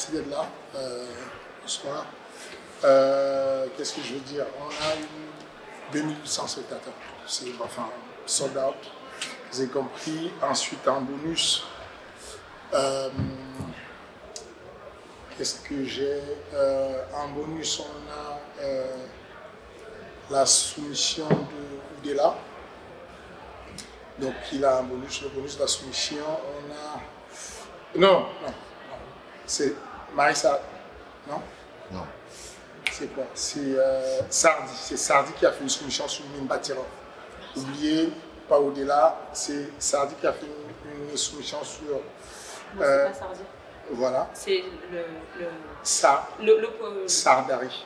merci d'être là ce soir. Qu'est-ce que je veux dire? On a eu 2800 spectateurs. C'est enfin sold out. Vous avez compris. Ensuite, en bonus, qu'est-ce que j'ai? En bonus, on a la soumission de Oudela. Donc, il a un bonus. Le bonus de la soumission, on a. Non. C'est Marissa. Non? Non. C'est quoi? C'est Sardi. C'est Sardi qui a fait une soumission sur Mine Batirov. Oubliez, pas au-delà, c'est Sardi qui a fait une soumission sur. Non, c'est pas Sardi. Voilà. C'est Sardari. Sardari.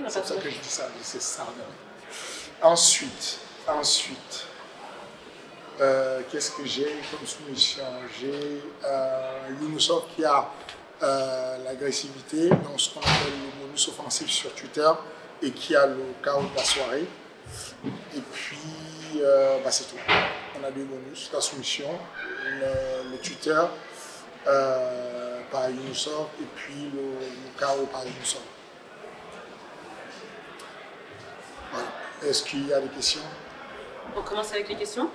C'est pour ça que je dis Sardi, c'est Sardari. Ensuite, qu'est-ce que j'ai comme soumission? J'ai Younoussov qui a l'agressivité, donc ce qu'on appelle le bonus offensif sur Twitter, et qui a le chaos de la soirée. Et puis, c'est tout. On a deux bonus, la soumission, le Twitter par Younoussov, et puis le chaos par Younoussov. Voilà. Est-ce qu'il y a des questions? On commence avec les questions.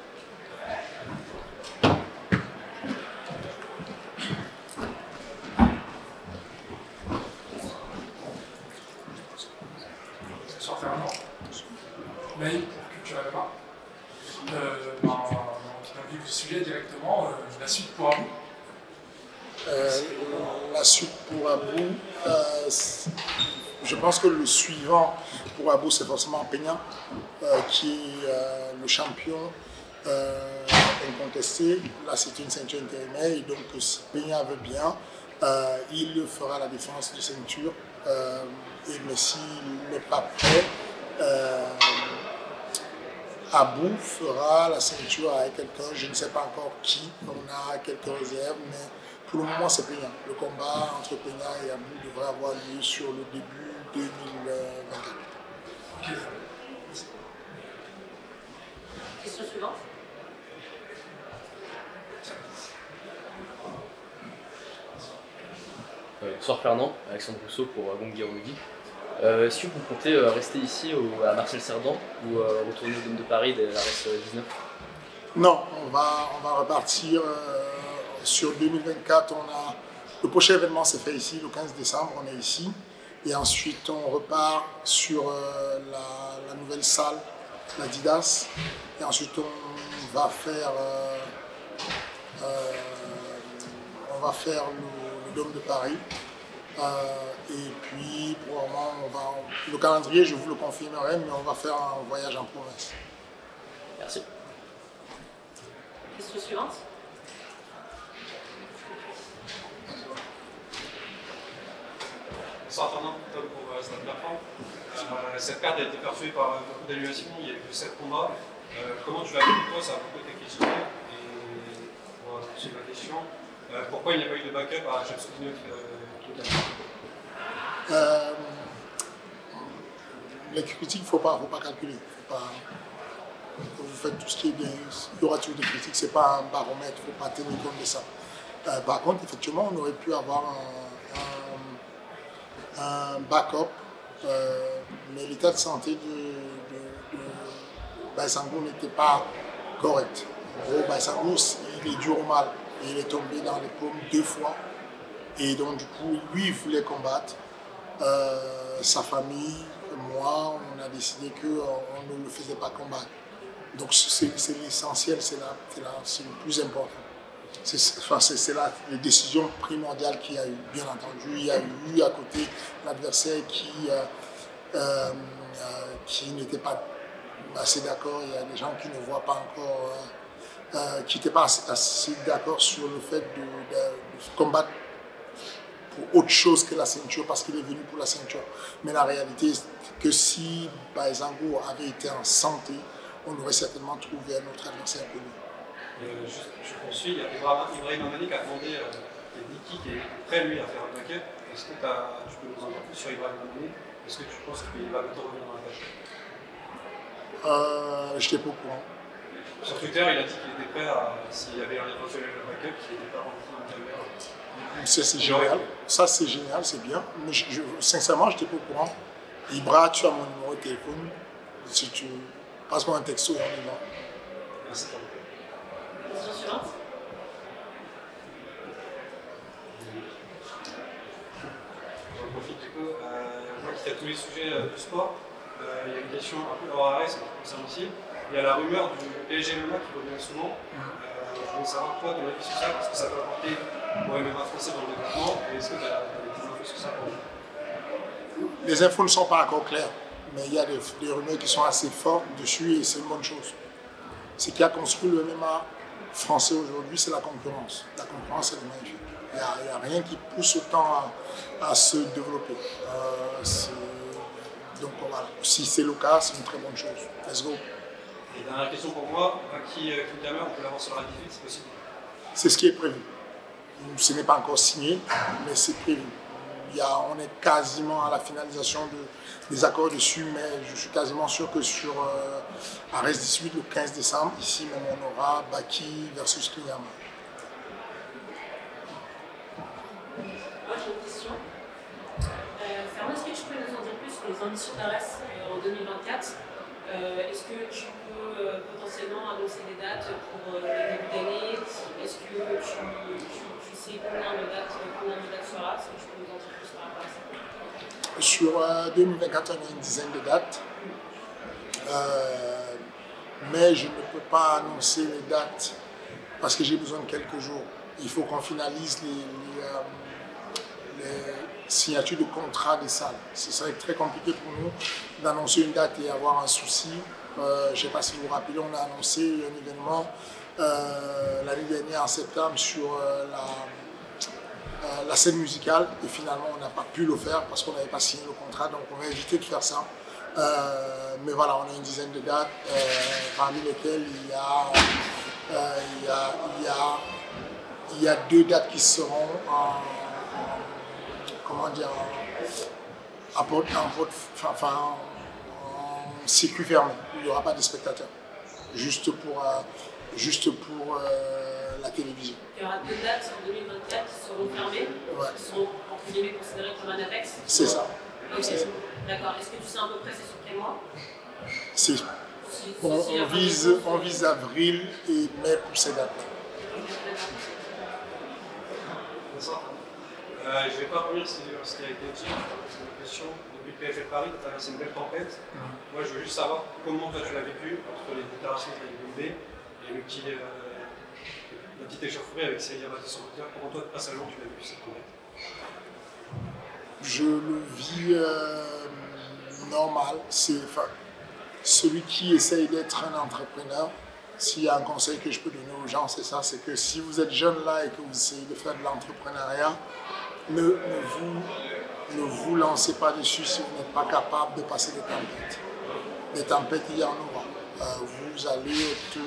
Bonsoir Fernand. Maï, Culture MMA. On a vu le sujet directement, la suite pour Abou. La suite pour Abou, je pense que le suivant pour Abou, c'est forcément Peña, qui est le champion incontesté. Là, c'est une ceinture intérimaire, et donc si Peña veut bien, il fera la défense de ceinture. Mais s'il n'est pas prêt, Abou fera la ceinture avec quelqu'un, je ne sais pas encore qui, on a quelques réserves, mais pour le moment c'est Peña. Le combat entre Peña et Abou devrait avoir lieu sur le début 2024. Okay. Question suivante. Bonsoir Fernand, Alexandre Rousseau pour Gonguiroudi. Est-ce que vous comptez rester ici à Marcel Cerdan ou retourner au Dôme de Paris dès la RS 19? Non, on va repartir sur 2024. Le prochain événement s'est fait ici, le 15 décembre, on est ici. Et ensuite, on repart sur la nouvelle salle, l'Adidas. Et ensuite, on va faire le Dôme de Paris. Et puis, pour le moment, le calendrier, je vous le confirmerai, mais on va faire un voyage en province. Merci. Question suivante. Bonsoir Fernand, Tom pour Stade Perform. Cette carte a été perçue par beaucoup d'annulations, il y a eu 7 combats. Comment tu l'as vu toi? Ça a beaucoup été questionné. Et pour poursuivre la question, pourquoi il n'y a pas eu de backup à Chepsoukinov Les critiques, il ne faut pas calculer. Vous faites tout ce qui est bien, il y aura toujours des critiques, ce n'est pas un baromètre, il ne faut pas tenir compte de ça. Par contre, effectivement, on aurait pu avoir un backup, mais l'état de santé de Baïsango n'était pas correct. En gros, Baïsango, il est dur au mal, et il est tombé dans les pommes 2 fois, et donc du coup, lui, il voulait combattre. Sa famille, moi, on a décidé qu'on ne le faisait pas combattre. Donc c'est l'essentiel, c'est le plus important. C'est la décision primordiale qu'il y a eu, bien entendu. Il y a eu à côté l'adversaire qui n'était pas assez d'accord. Il y a des gens qui ne voient pas encore, qui n'étaient pas assez d'accord sur le fait de combattre pour autre chose que la ceinture, parce qu'il est venu pour la ceinture. Mais la réalité est que si Baïsango avait été en santé, on aurait certainement trouvé un autre adversaire pour lui. Je poursuis, il y a Ibrahim Amani qui a demandé, il y a Niki qui est prêt lui à faire un backup. Est-ce que tu peux nous en dire plus sur Ibrahim Amani? Est-ce que tu penses qu'il va bientôt revenir dans la tâche? Je n'étais pas au courant. Sur Twitter, il a dit qu'il était prêt à, s'il y avait un éventuel backup, qu'il était prêt à rentrer dans le calvaire. C'est génial, ça c'est génial, c'est bien. Mais sincèrement, je n'étais pas au courant. Ibra, tu as mon numéro de téléphone. Si tu passe-moi un texto et on y va. Merci. Question suivante. J'en profite du coup. Moi qui traite tous les sujets du sport, il y a une question un peu hors arrêt, ça me concerne aussi. Il y a la rumeur du PSG MMA qui revient souvent. Je voulais savoir toi ton avis sur ça, parce que ça peut apporter au MMA français dans le développement. Et est-ce que tu as des infos sur ça pour nous? Les infos ne sont pas encore claires, mais il y a des rumeurs qui sont assez fortes dessus et c'est une bonne chose. Ce qui a construit le MMA français aujourd'hui, c'est la concurrence. La concurrence, elle est magnifique. Il n'y a rien qui pousse autant à se développer. Donc voilà, si c'est le cas, c'est une très bonne chose. Let's go. Et dernière question pour moi, Baki Kintama, on peut l'avoir sur la difficulté, c'est possible? C'est ce qui est prévu. Ce n'est pas encore signé, mais c'est prévu. On est quasiment à la finalisation des accords dessus, mais je suis quasiment sûr que sur Ares 18, le 15 décembre, ici même on aura Baki versus Kintama. Moi j'ai une question. Fernand, est-ce que tu peux nous en dire plus sur les ambitions d'Ares en 2024? Est-ce que tu peux potentiellement annoncer des dates pour le début d'année? Est-ce que tu sais combien de dates sera? Est-ce que tu peux nous en dire plus par rapport à ça? Sur 2024, on a une dizaine de dates, mais je ne peux pas annoncer les dates parce que j'ai besoin de quelques jours. Il faut qu'on finalise les signatures de contrat des salles. Ce serait très compliqué pour nous d'annoncer une date et avoir un souci. Je ne sais pas si vous vous rappelez, on a annoncé un événement l'année dernière en septembre sur la scène musicale et finalement on n'a pas pu le faire parce qu'on n'avait pas signé le contrat, donc on va éviter de faire ça. Mais voilà, on a une dizaine de dates parmi lesquelles il y a deux dates qui seront en circuit fermé. Il n'y aura pas de spectateurs, juste pour la télévision. Il y aura deux dates en 2024 qui seront fermées, Ouais. qui seront entre guillemets considérées comme un apex. C'est ça. Ok, C'est ça. d'accord. Est-ce que tu sais à peu près c'est sur quel mois? On vise avril et mai pour ces dates. Je ne vais pas revenir sur ce qui a été dit. C'est une question. Depuis le PFL Paris, tu as traversé une belle tempête. Moi, je veux juste savoir comment toi tu l'as vécu entre les déclarations que tu as bombées et la petite échauffourée avec Célia Bateau sur Twitter. Comment toi, personnellement, tu l'as vécu cette tempête? Je le vis normal. Celui qui essaye d'être un entrepreneur, s'il y a un conseil que je peux donner aux gens, c'est ça, c'est que si vous êtes jeune là et que vous essayez de faire de l'entrepreneuriat, ne vous lancez pas dessus si vous n'êtes pas capable de passer des tempêtes. Des tempêtes, il y en aura. Vous allez être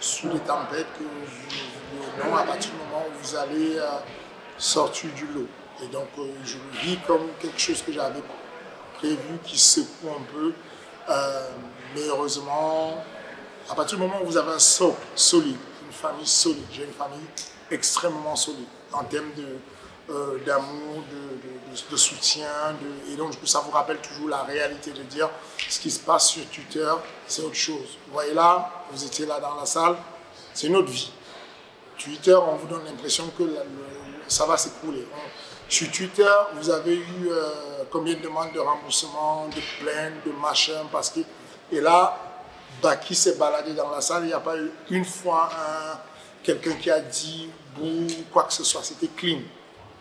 sous des tempêtes que vous ne voulez non à partir du moment où vous allez sortir du lot. Et donc, je le vis comme quelque chose que j'avais prévu, qui secoue un peu. Mais heureusement, à partir du moment où vous avez un socle solide, une famille solide, j'ai une famille extrêmement solide en termes d'amour, de soutien. Et donc, ça vous rappelle toujours la réalité de dire ce qui se passe sur Twitter, c'est autre chose. Vous voyez là, vous étiez là dans la salle, c'est notre vie. Twitter, on vous donne l'impression que ça va s'écrouler. Sur Twitter, vous avez eu combien de demandes de remboursement, de plaintes, de machin, parce que... Et là, Baki s'est baladé dans la salle, il n'y a pas eu une fois quelqu'un qui a dit ou quoi que ce soit, c'était clean.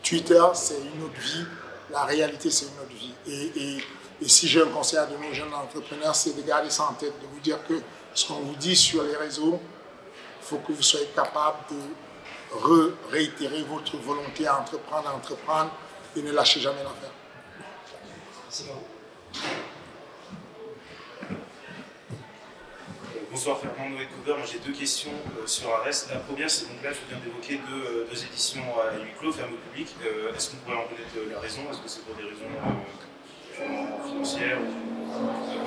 Twitter, c'est une autre vie, la réalité, c'est une autre vie. Et si j'ai un conseil à donner aux jeunes entrepreneurs, c'est de garder ça en tête, de vous dire que ce qu'on vous dit sur les réseaux, il faut que vous soyez capable de réitérer votre volonté à entreprendre et ne lâchez jamais l'affaire. Merci beaucoup. Bonsoir Fernand Noé-Couver, moi j'ai deux questions sur Ares. La première, c'est donc là je viens d'évoquer deux éditions à huis clos, fermées au public. Est-ce qu'on pourrait en connaître la raison? Est-ce que c'est pour des raisons questions financières?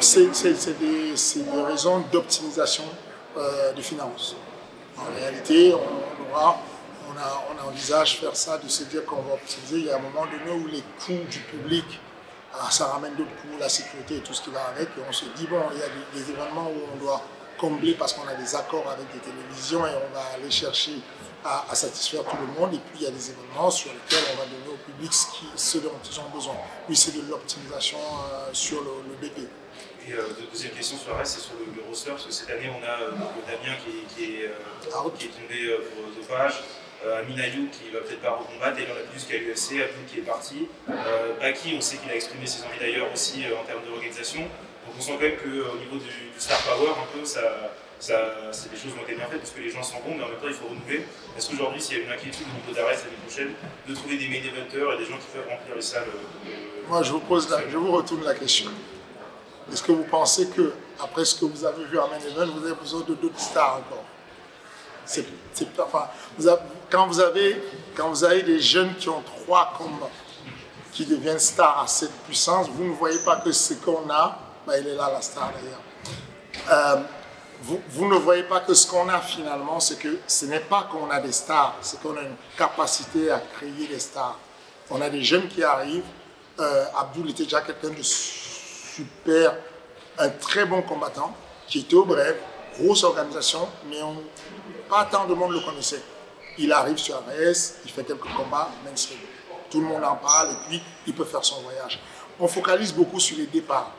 C'est des raisons d'optimisation des finances. En réalité, on envisage faire ça, de se dire qu'on va optimiser. Il y a un moment donné où les coûts du public, ça ramène d'autres coûts, la sécurité et tout ce qui va avec. Et on se dit, bon, il y a des événements où on doit combler parce qu'on a des accords avec des télévisions et on va aller chercher à satisfaire tout le monde. Et puis il y a des événements sur lesquels on va donner au public ce dont ils ont besoin. Oui, c'est de l'optimisation sur le BP. Et deuxième question sur le reste, c'est sur le roster, parce que cette année on a Damien qui est tombé pour dopage, Amin Ayoub qui va peut-être pas recombattre, Taylor Lapidus qui est à l'UFC, Abdul qui est parti, Baki, on sait qu'il a exprimé ses envies d'ailleurs aussi en termes de l'organisation. Donc on sent quand même qu'au niveau du star power, un peu, c'est des choses qui ont été bien faites parce que les gens s'en vont, mais en même temps il faut renouveler. Est-ce qu'aujourd'hui, s'il y a une inquiétude au niveau d'Arès l'année prochaine, de trouver des main eventers et des gens qui peuvent remplir les salles Moi je vous retourne la question. Est-ce que vous pensez que, après ce que vous avez vu à main event, vous avez besoin de d'autres stars encore? Quand vous avez des jeunes qui ont 3 combats, qui deviennent stars à cette puissance, vous ne voyez pas que ce qu'on a, il est là la star d'ailleurs. Vous ne voyez pas que ce qu'on a finalement, c'est que ce n'est pas qu'on a des stars, c'est qu'on a une capacité à créer des stars. On a des jeunes qui arrivent. Abdul était déjà quelqu'un de super, un très bon combattant, qui était au bref, grosse organisation, mais pas tant de monde le connaissait. Il arrive sur ARS, il fait quelques combats, mainstream. Tout le monde en parle et puis il peut faire son voyage. On focalise beaucoup sur les départs.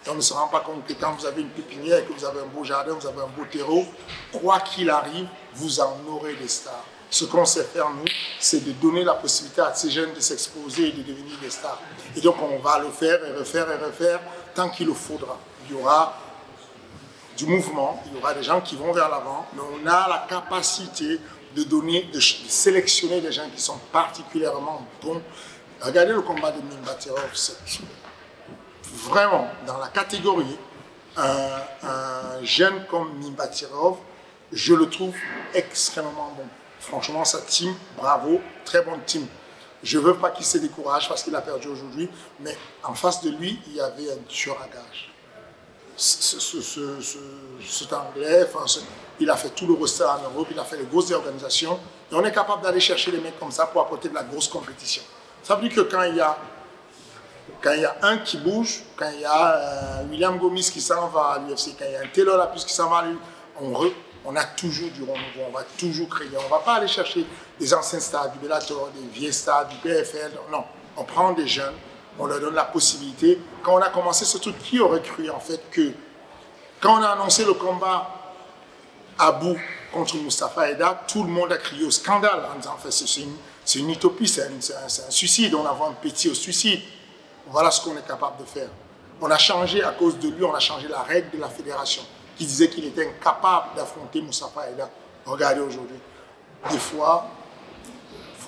Et on ne se rend pas compte que quand vous avez une pépinière et que vous avez un beau jardin, vous avez un beau terreau, quoi qu'il arrive, vous en aurez des stars. Ce qu'on sait faire, nous, c'est de donner la possibilité à ces jeunes de s'exposer et de devenir des stars. Et donc, on va le faire et refaire et refaire tant qu'il le faudra. Il y aura du mouvement, il y aura des gens qui vont vers l'avant, mais on a la capacité de sélectionner des gens qui sont particulièrement bons. Regardez le combat de Mimbatirov, vraiment, dans la catégorie, un jeune comme Mimbatirov, je le trouve extrêmement bon. Franchement, sa team, bravo, très bonne team. Je ne veux pas qu'il se décourage parce qu'il a perdu aujourd'hui, mais en face de lui, il y avait un tueur à gage. Cet Anglais, il a fait tout le roster en Europe, il a fait les grosses organisations, et on est capable d'aller chercher des mecs comme ça pour apporter de la grosse compétition. Ça veut dire que quand il y a un qui bouge, quand il y a William Gomis qui s'en va à l'UFC, quand il y a un Taylor Lapidus qui s'en va à l'UFC, on a toujours du renouveau, on va toujours créer. On ne va pas aller chercher des anciens stars du Bellator, des vieux stars du PFL. Non, on prend des jeunes, on leur donne la possibilité. Quand on a commencé ce truc, qui aurait cru en fait que quand on a annoncé le combat Abou contre Mustafa Eda, tout le monde a crié au scandale en disant en fait, c'est une utopie, c'est un suicide, on a un petit au suicide. Voilà ce qu'on est capable de faire. On a changé, à cause de lui, on a changé la règle de la fédération qui disait qu'il était incapable d'affronter Mustafa Eda. Regardez aujourd'hui. Des fois,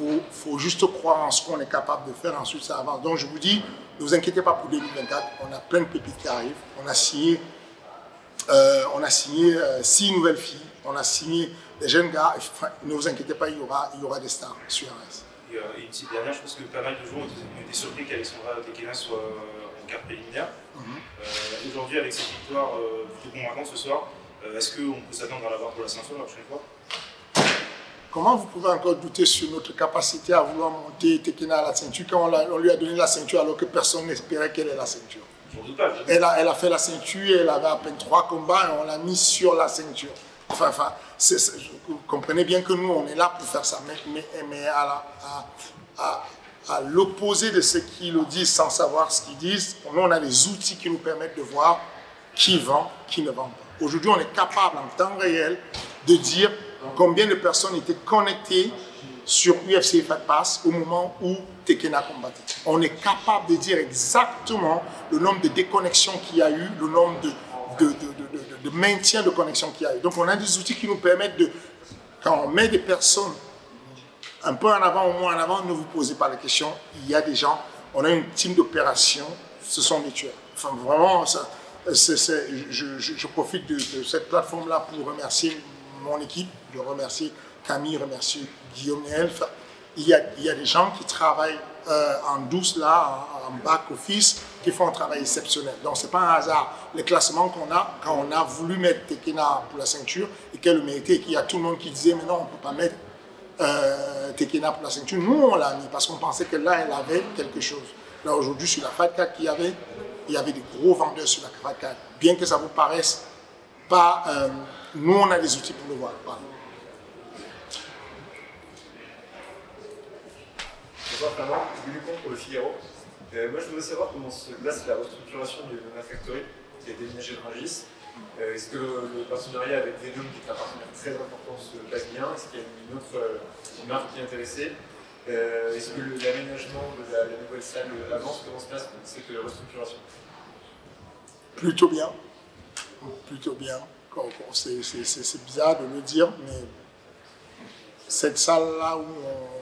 il faut juste croire en ce qu'on est capable de faire, ensuite ça avance. Donc je vous dis, ne vous inquiétez pas pour 2024, on a plein de pépites qui arrivent. On a signé 6 nouvelles filles, on a signé des jeunes gars. Enfin, ne vous inquiétez pas, il y aura des stars sur RS. Et une petite dernière, je pense que pas mal de gens ont été surpris qu'Alexandra Tekena soit en quart préliminaire. Aujourd'hui, avec cette victoire plutôt convaincante ce soir, est-ce qu'on peut s'attendre à la voir pour la ceinture la prochaine fois? Comment vous pouvez encore douter sur notre capacité à vouloir monter Tekena à la ceinture quand on lui a donné la ceinture alors que personne n'espérait qu'elle ait la ceinture? Je ne doute pas. Elle a fait la ceinture, elle avait à peine 3 combats et on l'a mis sur la ceinture. Vous comprenez bien que nous, on est là pour faire ça, mais à l'opposé de ce qu'ils le disent sans savoir ce qu'ils disent, nous, on a des outils qui nous permettent de voir qui vend, qui ne vend pas. Aujourd'hui, on est capable en temps réel de dire combien de personnes étaient connectées sur UFC Fight Pass au moment où Tekena combattait. On est capable de dire exactement le nombre de déconnexions qu'il y a eu, le nombre de maintien de connexion qu'il y a eu. Donc on a des outils qui nous permettent de, quand on met des personnes un peu en avant, au moins en avant, ne vous posez pas la question, il y a des gens, on a une team d'opération, ce sont des tueurs. Enfin vraiment, je profite de cette plateforme-là pour remercier mon équipe, de remercier Camille, remercier Guillaume Néel. il y a des gens qui travaillent en douce, là, en back-office, qui font un travail exceptionnel. Donc, ce n'est pas un hasard. Les classements qu'on a, quand on a voulu mettre Tekena pour la ceinture, et qu'elle le méritait, et qu'il y a tout le monde qui disait, mais non, on ne peut pas mettre Tekena pour la ceinture. Nous, on l'a mis parce qu'on pensait que là, elle avait quelque chose. Là, aujourd'hui, sur la Fight Card il y avait des gros vendeurs sur la Fight Card. Bien que ça vous paraisse pas... nous, on a des outils pour le voir. Voilà. Bonsoir Fernand, Julie Comte pour le Figaro. Moi je voudrais savoir comment se place la restructuration du Luna Factory qui a déménagé de Rungis. Est-ce que le partenariat avec Venom, qui est un partenaire très important, se passe bien? Est-ce qu'il y a une autre marque qui est intéressée? Est-ce que l'aménagement de la nouvelle salle avance? Comment se passe cette restructuration? Plutôt bien. Plutôt bien. C'est bizarre de le dire, mais cette salle-là,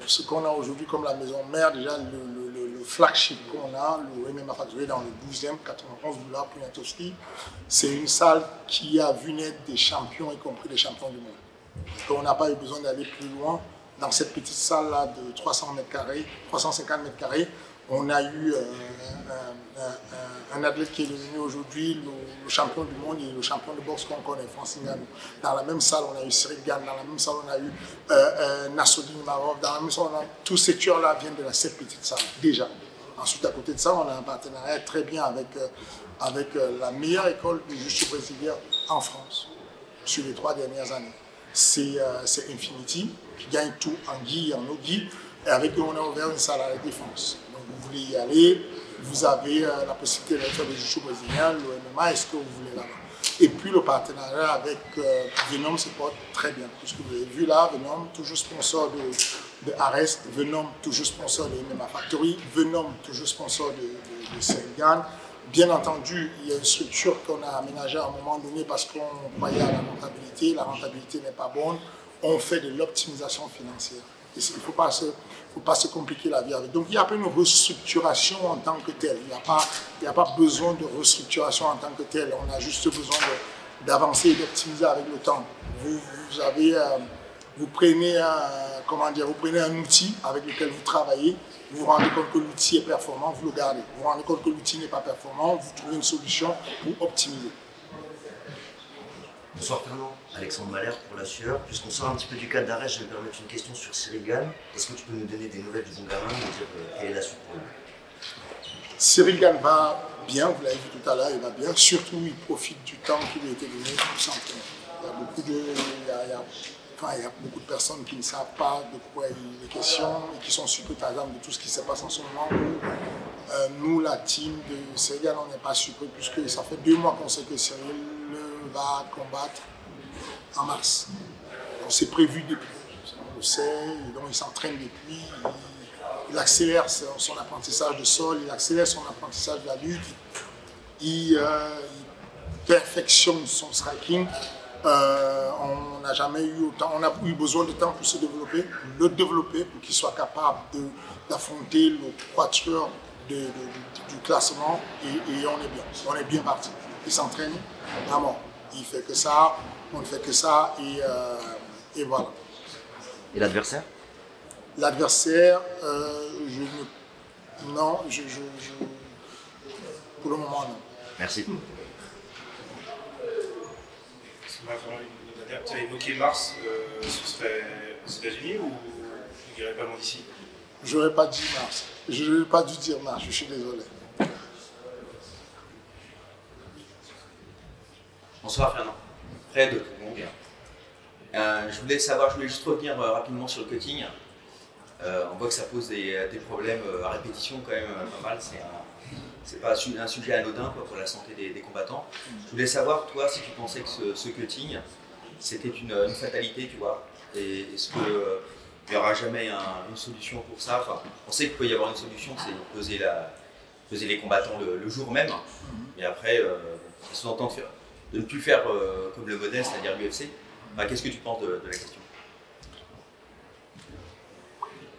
ce qu'on a aujourd'hui comme la maison mère, déjà le flagship qu'on a, le MMA Factory dans le 12e, 91 boulevard Poniatowski, c'est une salle qui a vu naître des champions, y compris des champions du monde. Donc on n'a pas eu besoin d'aller plus loin. Dans cette petite salle-là de 300 mètres carrés, 350 mètres carrés, on a eu un athlète qui est devenu aujourd'hui le champion du monde et le champion de boxe qu'on connaît, Francis Ngannou. Dans la même salle, on a eu Cyril Gane, dans la même salle, on a eu Nassoudine Marov, dans la même salle, tous ces tueurs-là viennent de cette petite salle, déjà. Ensuite, à côté de ça, on a un partenariat très bien avec la meilleure école de jiu-jitsu brésilien en France, sur les 3 dernières années. C'est Infinity, qui gagne tout en gi et en no-gi, et avec eux, on a ouvert une salle à la Défense. Donc, vous voulez y aller, vous avez la possibilité de faire le jiu-jitsu brésilien, le MMA, est-ce que vous voulez là-bas? Et puis le partenariat avec Venom se porte très bien. Puisque vous avez vu là, Venom, toujours sponsor de Ares, Venom, toujours sponsor de MMA Factory, Venom, toujours sponsor de Sengan. Bien entendu, il y a une structure qu'on a aménagée à un moment donné parce qu'on croyait à la rentabilité n'est pas bonne. On fait de l'optimisation financière. Il ne faut pas se compliquer la vie avec. Donc il n'y a pas une restructuration en tant que telle. Il n'y a pas besoin de restructuration en tant que telle. On a juste besoin d'avancer et d'optimiser avec le temps. Vous prenez un outil avec lequel vous travaillez, vous vous rendez compte que l'outil est performant, vous le gardez. Vous vous rendez compte que l'outil n'est pas performant, vous trouvez une solution pour optimiser. Bonsoir Fernand, Alexandre Mahler pour la sueur. Puisqu'on sort un petit peu du cadre d'arrêt, je vais me permettre une question sur Cyril Gane. Est-ce que tu peux nous donner des nouvelles du bon gamin et dire quelle est la suite pour lui? Cyril Gane va bien, vous l'avez vu tout à l'heure, il va bien. Surtout, il profite du temps qui lui a été donné pour s'entraîner. Il y a beaucoup de personnes qui ne savent pas de quoi il est question et qui sont surpris par exemple de tout ce qui se passe en ce moment. Nous, la team de Cyril Gane, on n'est pas surpris puisque ça fait 2 mois qu'on sait que Cyril va combattre en mars. C'est prévu depuis, on le sait, donc il s'entraîne depuis, il accélère son apprentissage de sol, il accélère son apprentissage de la lutte, il perfectionne son striking. On n'a jamais eu autant, on a eu besoin de temps pour se développer, pour le développer, pour qu'il soit capable d'affronter le quatuor du classement et on est bien parti. Il s'entraîne vraiment. Il ne fait que ça, on ne fait que ça et voilà. Et l'adversaire? L'adversaire, pour le moment non. Merci. Tu as évoqué Mars, ce serait aux États-Unis ou il n'irait pas loin d'ici? Je n'aurais pas dit Mars. Je n'aurais pas dû dire Mars, je suis désolé. Bonsoir Fernand, Fred de Tourgon. Je voulais juste revenir rapidement sur le cutting. On voit que ça pose des problèmes à répétition quand même pas mal. C'est pas un sujet anodin pour la santé des combattants. Je voulais savoir, toi, si tu pensais que ce cutting, c'était une fatalité, tu vois. Et est-ce qu'il n'y aura jamais une solution pour ça? Enfin, on sait qu'il peut y avoir une solution, c'est peser les combattants le jour même. Et après, ça sous-entend de ne plus faire comme le modèle, c'est-à-dire l'UFC. Qu'est-ce que tu penses de la question?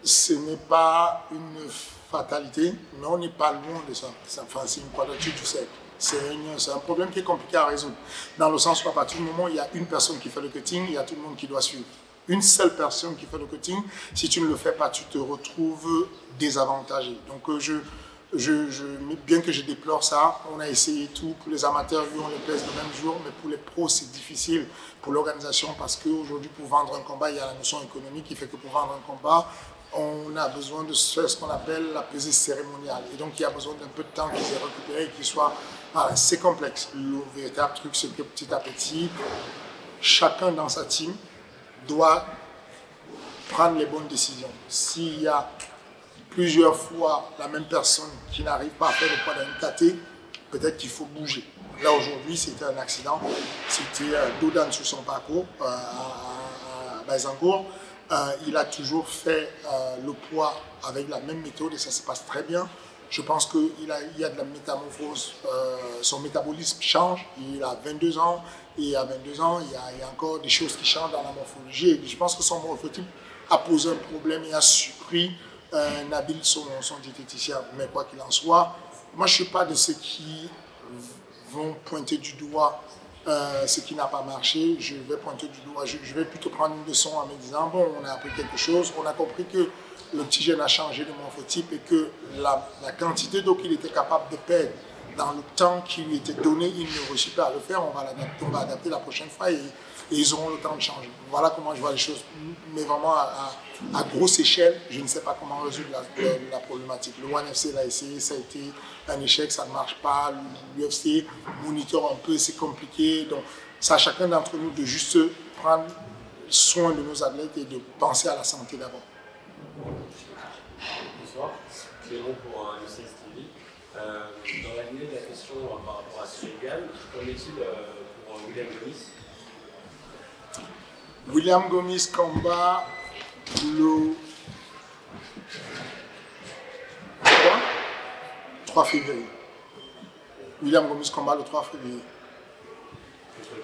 Ce n'est pas une fatalité, mais on n'est pas loin de ça. C'est une quadrature du cercle. C'est un problème qui est compliqué à résoudre. Dans le sens où à partir du moment où il y a une personne qui fait le cutting, il y a tout le monde qui doit suivre. une seule personne qui fait le cutting, si tu ne le fais pas, tu te retrouves désavantagé. Donc, bien que je déplore ça, on a essayé tout. Pour les amateurs, on les pèse le même jour, mais pour les pros, c'est difficile pour l'organisation parce qu'aujourd'hui, pour vendre un combat, il y a la notion économique qui fait que pour vendre un combat, on a besoin de faire ce qu'on appelle la pesée cérémoniale. Et donc, il y a besoin d'un peu de temps qu'ils aient récupéré et qu'ils soient... Voilà, c'est complexe. Le véritable truc, c'est que petit à petit, chacun dans sa team doit prendre les bonnes décisions. S'il y a plusieurs fois la même personne qui n'arrive pas à faire le poids d'un KT, peut-être qu'il faut bouger. Là, aujourd'hui, c'était un accident. C'était Dodan sur son parcours à Baïsangour. Il a toujours fait le poids avec la même méthode et ça se passe très bien. Je pense qu'il y a de la métamorphose. Son métabolisme change. Il a 22 ans et à 22 ans, il y a encore des choses qui changent dans la morphologie. Et je pense que son morphotype a posé un problème et a surpris Nabil, son diététicien. Mais quoi qu'il en soit, moi je ne suis pas de ceux qui vont pointer du doigt ce qui n'a pas marché. Je vais pointer du doigt, je vais plutôt prendre une leçon en me disant bon, on a appris quelque chose, on a compris que le petit jeune a changé de morphotype et que la quantité d'eau qu'il était capable de perdre dans le temps qui lui était donné, il ne réussit pas à le faire. On va adapter la prochaine fois et ils auront le temps de changer. Voilà comment je vois les choses. Mais vraiment, à grosse échelle, je ne sais pas comment résoudre la problématique. Le ONE FC l'a essayé, ça a été un échec, ça ne marche pas. L'UFC monitore un peu, c'est compliqué. Donc, c'est à chacun d'entre nous de juste prendre soin de nos athlètes et de penser à la santé d'abord. Bonsoir, Clément pour UCS TV. Dans la lignée de la question par rapport à Senegal, qu'en est-il pour William Gomis? William Gomis combat le 3 février. William Gomis combat le 3 février.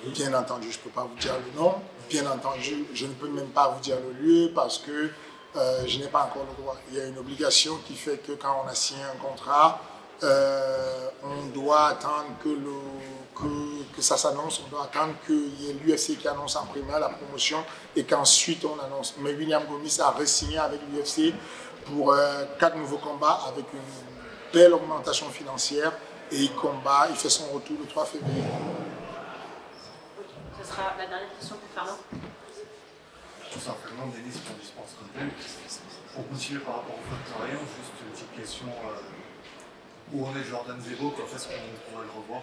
Bien entendu, je ne peux pas vous dire le nom. Bien entendu, je ne peux même pas vous dire le lieu parce que je n'ai pas encore le droit. Il y a une obligation qui fait que quand on a signé un contrat, on doit attendre que ça s'annonce, on doit attendre qu'il y ait l'UFC qui annonce en primaire la promotion et qu'ensuite on annonce. Mais William Gomis a re-signé avec l'UFC pour 4 nouveaux combats avec une belle augmentation financière et il fait son retour le 3 février. Ce sera la dernière question pour Fernand. Tout simplement, Denis, pour Dispense Content. Pour continuer par rapport au Factorium, juste une petite question. Où en est Jordan Zebo? Quand est-ce qu'on va le revoir?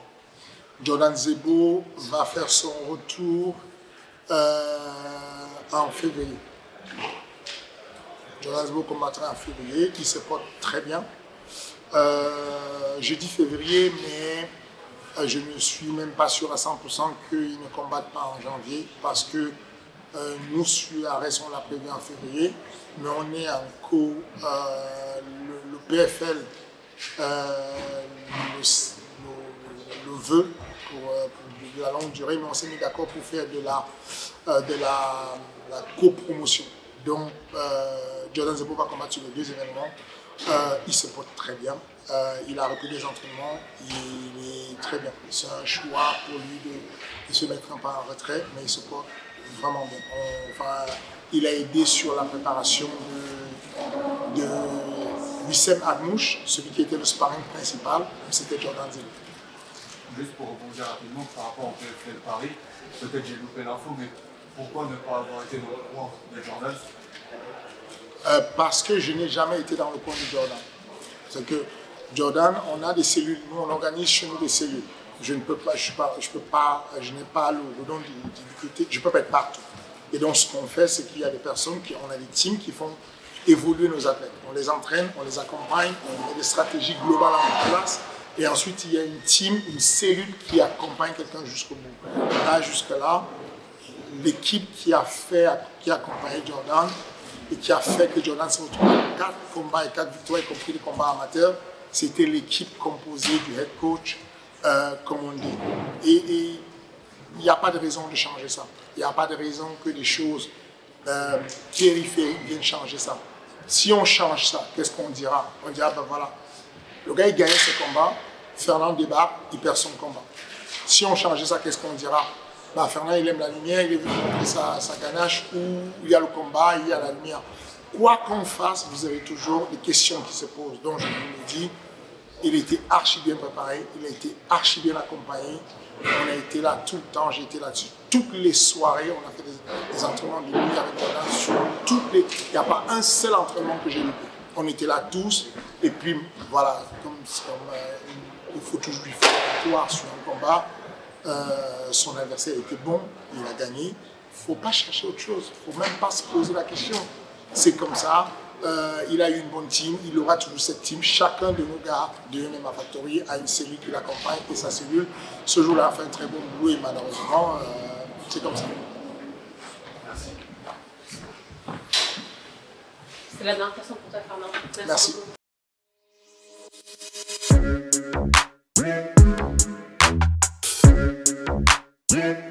Jordan Zebo va faire son retour en février. Jordan Zebo combattra en février, il se porte très bien. Je dis février, mais je ne suis même pas sûr à 100% qu'il ne combatte pas en janvier parce que nous, sur Arès, on l'a prévu en février, mais on est en co. Le PFL le veut pour de la longue durée, mais on s'est mis d'accord pour faire de la copromotion. Donc, Jordan Zebo va combattre sur les 2 événements. Il se porte très bien. Il a repris des entraînements. Il est très bien. C'est un choix pour lui de se mettre un peu en retrait, mais il se porte vraiment bien. Il a aidé sur la préparation de Wissem Admouche, celui qui était le sparring principal, c'était Jordan Zebo. Juste pour rebondir rapidement par rapport au PFL Paris, peut-être j'ai loupé l'info, mais pourquoi ne pas avoir été dans le coin de Jordan? Parce que je n'ai jamais été dans le coin de Jordan. C'est que Jordan, on a des cellules, nous on organise chez nous des cellules. Je ne peux pas, je n'ai pas le don d'ubiquité, je ne peux pas être partout. Et donc ce qu'on fait, c'est qu'il y a des personnes, on a des teams qui font évoluer nos athlètes. On les entraîne, on les accompagne, on met des stratégies globales en place. Et ensuite, il y a une team, une cellule qui accompagne quelqu'un jusqu'au bout. Là, jusque-là, l'équipe qui a accompagné Jordan et qui a fait que Jordan se retrouve à 4 combats et 4 victoires, y compris les combats amateurs, c'était l'équipe composée du head coach, comme on dit. Et il n'y a pas de raison de changer ça. Il n'y a pas de raison que des choses périphériques viennent changer ça. Si on change ça, qu'est-ce qu'on dira? On dira, ben voilà, le gars il gagne ce combat, Fernand débarque, il perd son combat. Si on changeait ça, qu'est-ce qu'on dira? Bah, Fernand, il aime la lumière, il est venu montrer sa ganache où il y a le combat, il y a la lumière. Quoi qu'on fasse, vous avez toujours des questions qui se posent. Donc, je vous le dis, il était archi bien préparé, il a été archi bien accompagné. On a été là tout le temps, j'ai été là-dessus. Toutes les soirées, on a fait des entraînements de nuit avec Roland sur toutes les... Il n'y a pas un seul entraînement que j'ai eu. On était là tous, et puis voilà, il faut toujours lui faire une victoire sur un combat. Son adversaire était bon, il a gagné. Il ne faut pas chercher autre chose, il ne faut même pas se poser la question. C'est comme ça, il a eu une bonne team, il aura toujours cette team. Chacun de nos gars de MMA Factory a une cellule qui l'accompagne et sa cellule, ce jour-là, a fait un très bon boulot et malheureusement, c'est comme ça. C'est la dernière question pour toi, Fernand. Merci. Merci.